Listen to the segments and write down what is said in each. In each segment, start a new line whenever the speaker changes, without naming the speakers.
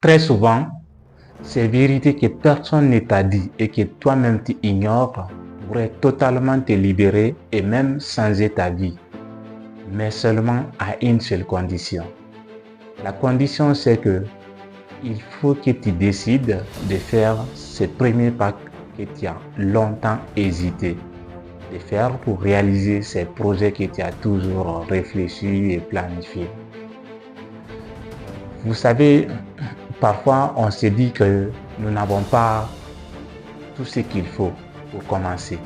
Très souvent, ces vérités que personne ne t'a dit et que toi-même tu ignores pourraient totalement te libérer et même changer ta vie. Mais seulement à une seule condition. La condition, c'est que il faut que tu décides de faire ce premier pas que tu as longtemps hésité de faire pour réaliser ces projets que tu as toujours réfléchi et planifié. Vous savez, parfois on se dit que nous n'avons pas tout ce qu'il faut pour commencer.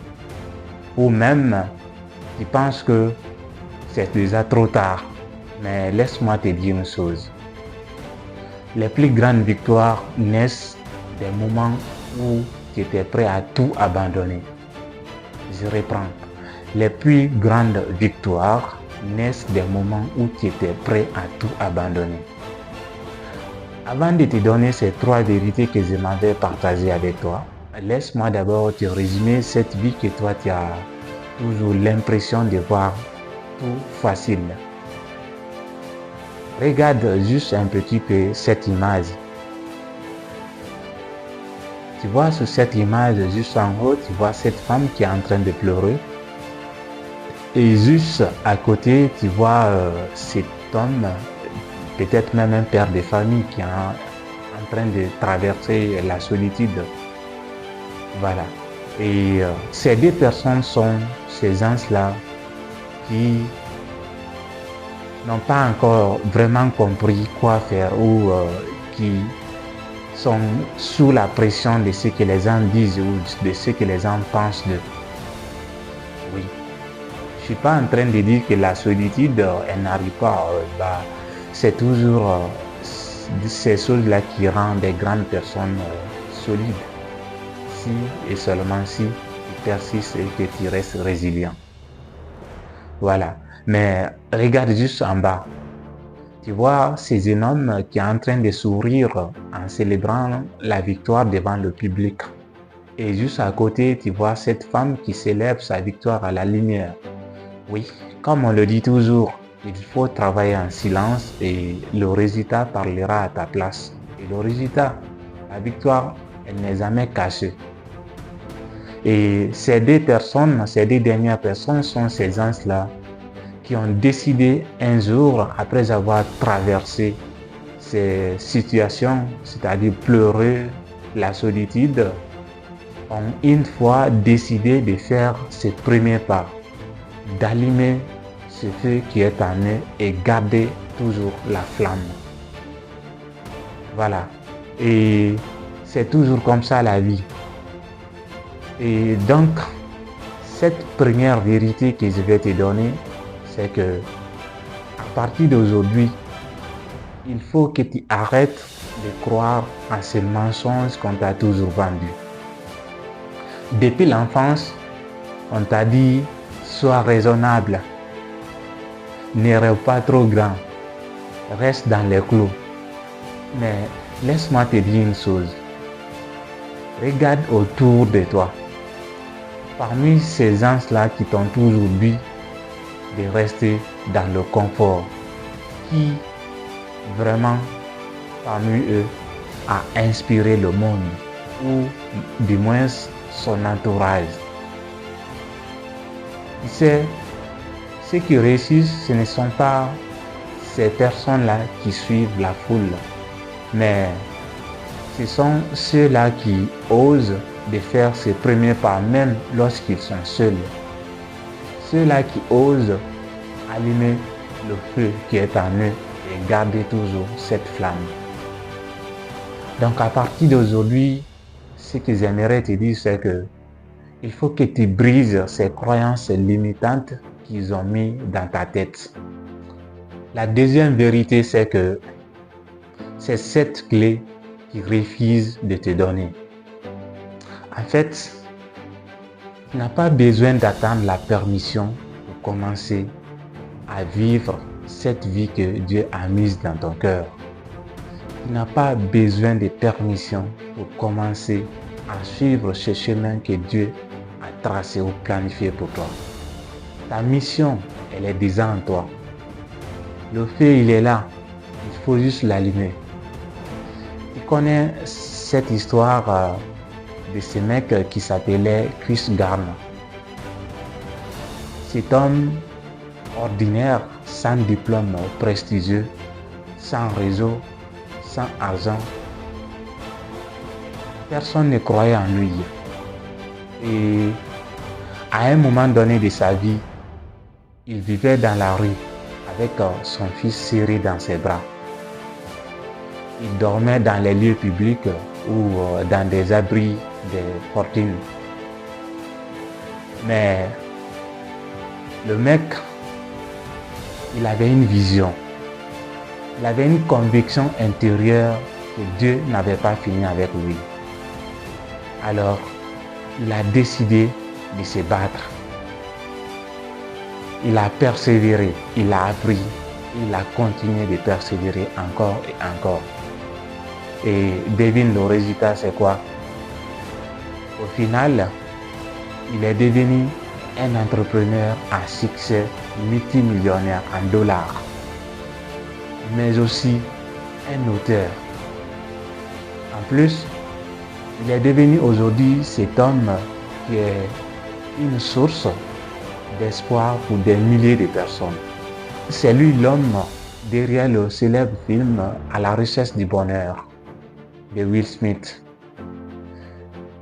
Ou même, tu penses que c'est déjà trop tard. Mais laisse-moi te dire une chose. Les plus grandes victoires naissent des moments où tu étais prêt à tout abandonner. Je reprends. Les plus grandes victoires naissent des moments où tu étais prêt à tout abandonner. Avant de te donner ces 3 vérités que je m'avais partagées avec toi, laisse-moi d'abord te résumer cette vie que toi tu as toujours l'impression de voir tout facile. Regarde juste un petit peu cette image. Tu vois sur cette image, juste en haut, tu vois cette femme qui est en train de pleurer. Et juste à côté, tu vois cet homme, peut-être même un père de famille qui est en train de traverser la solitude. Voilà. Et ces 2 personnes sont ces gens-là qui n'ont pas encore vraiment compris quoi faire ou qui sont sous la pression de ce que les gens disent ou de ce que les gens pensent d'eux. Oui. Je ne suis pas en train de dire que la solitude, elle n'arrive pas. C'est toujours ces choses-là qui rendent des grandes personnes solides. Si et seulement si tu persistes et que tu restes résilient. Voilà. Mais regarde juste en bas. Tu vois ces jeunes hommes qui sont en train de sourire en célébrant la victoire devant le public. Et juste à côté, tu vois cette femme qui célèbre sa victoire à la lumière. Oui, comme on le dit toujours, il faut travailler en silence et le résultat parlera à ta place. Et le résultat, la victoire, elle n'est jamais cachée. Et ces 2 personnes, ces 2 dernières personnes sont ces gens-là qui ont décidé un jour, après avoir traversé ces situations, c'est-à-dire pleurer la solitude, ont une fois décidé de faire ce premier pas, d'allumer ce feu qui est en eux et garder toujours la flamme. Voilà. Et c'est toujours comme ça la vie. Et donc, cette première vérité que je vais te donner, c'est que à partir d'aujourd'hui, il faut que tu arrêtes de croire à ces mensonges qu'on t'a toujours vendus. Depuis l'enfance, on t'a dit sois raisonnable, ne rêve pas trop grand, reste dans les clous. Mais laisse-moi te dire une chose. Regarde autour de toi. Parmi ces gens-là qui t'ont toujours dit de rester dans le confort, qui vraiment parmi eux a inspiré le monde ou du moins son entourage. Tu sais, ceux qui réussissent, ce ne sont pas ces personnes-là qui suivent la foule, mais ce sont ceux-là qui osent de faire ces premiers pas même lorsqu'ils sont seuls. Ceux-là qui osent allumer le feu qui est en eux et garder toujours cette flamme. Donc à partir d'aujourd'hui, ce que j'aimerais te dire, c'est que il faut que tu brises ces croyances limitantes qu'ils ont mis dans ta tête. La deuxième vérité, c'est que c'est cette clé qu'ils refusent de te donner. En fait, tu n'as pas besoin d'attendre la permission pour commencer à vivre cette vie que Dieu a mise dans ton cœur. Tu n'as pas besoin de permission pour commencer à suivre ce chemin que Dieu a tracé ou planifié pour toi. Ta mission, elle est déjà en toi. Le feu, il est là. Il faut juste l'allumer. Tu connais cette histoire de ce mec qui s'appelait Chris Garner. Cet homme ordinaire, sans diplôme prestigieux, sans réseau, sans argent. Personne ne croyait en lui. Et à un moment donné de sa vie, il vivait dans la rue avec son fils serré dans ses bras. Il dormait dans les lieux publics ou dans des abris de fortune. Mais le mec, il avait une vision. Il avait une conviction intérieure que Dieu n'avait pas fini avec lui. Alors, il a décidé de se battre. Il a persévéré, il a appris, il a continué de persévérer encore et encore. Et devine le résultat, c'est quoi? Au final, il est devenu un entrepreneur à succès multimillionnaire en dollars, mais aussi un auteur. En plus, il est devenu aujourd'hui cet homme qui est une source d'espoir pour des milliers de personnes. C'est lui l'homme derrière le célèbre film À la recherche du bonheur de Will Smith.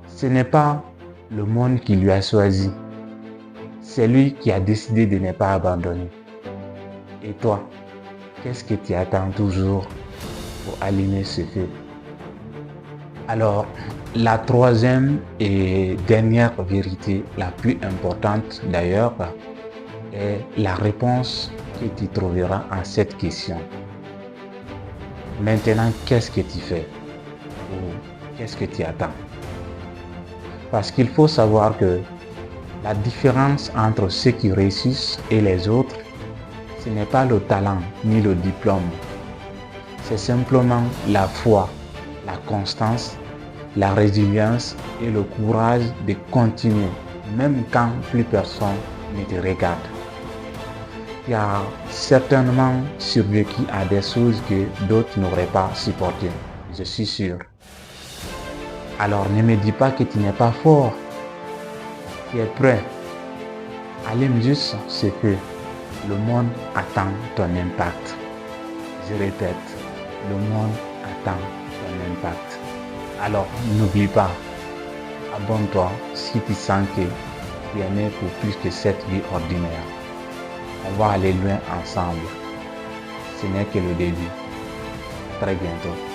Ce n'est pas le monde qui lui a choisi. C'est lui qui a décidé de ne pas abandonner. Et toi, qu'est-ce que tu attends toujours pour allumer ce feu? Alors, la troisième et dernière vérité, la plus importante d'ailleurs, est la réponse que tu trouveras en cette question. Maintenant, qu'est-ce que tu fais? Ou qu'est-ce que tu attends? Parce qu'il faut savoir que la différence entre ceux qui réussissent et les autres, ce n'est pas le talent ni le diplôme. C'est simplement la foi, la constance, la résilience et le courage de continuer, même quand plus personne ne te regarde. Tu as certainement survécu à des choses que d'autres n'auraient pas supportées, je suis sûr. Alors ne me dis pas que tu n'es pas fort. Tu es prêt. Allume juste ce que le monde attend ton impact. Je répète, le monde attend ton impact. Alors n'oublie pas, abonne-toi si tu sens que tu es né pour plus que cette vie ordinaire. On va aller loin ensemble. Ce n'est que le début. À très bientôt.